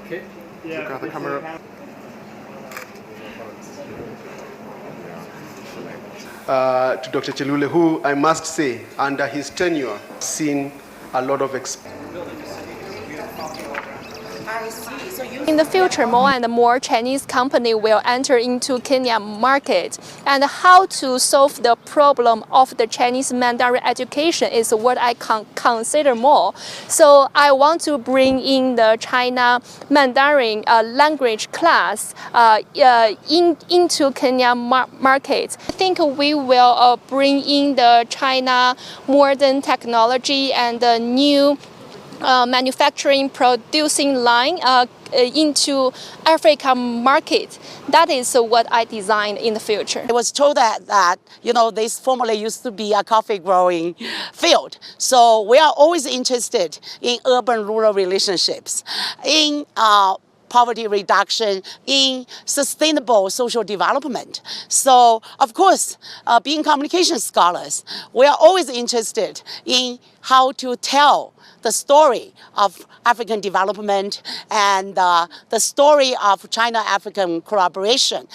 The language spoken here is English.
Okay. Look at the camera. To Dr. Chilule, who I must say, under his tenure, seen a lot of In the future, more and more Chinese companies will enter into Kenya market, and how to solve the problem of the Chinese Mandarin education is what I consider more. So I want to bring in the China Mandarin language class into Kenya market. I think we will bring in the China modern technology and the new manufacturing producing line into African market. That is what I designed in the future. I was told that this formerly used to be a coffee growing field. So we are always interested in urban-rural relationships, in poverty reduction, in sustainable social development. So, of course, being communication scholars, we are always interested in how to tell the story of African development and the story of China-African cooperation.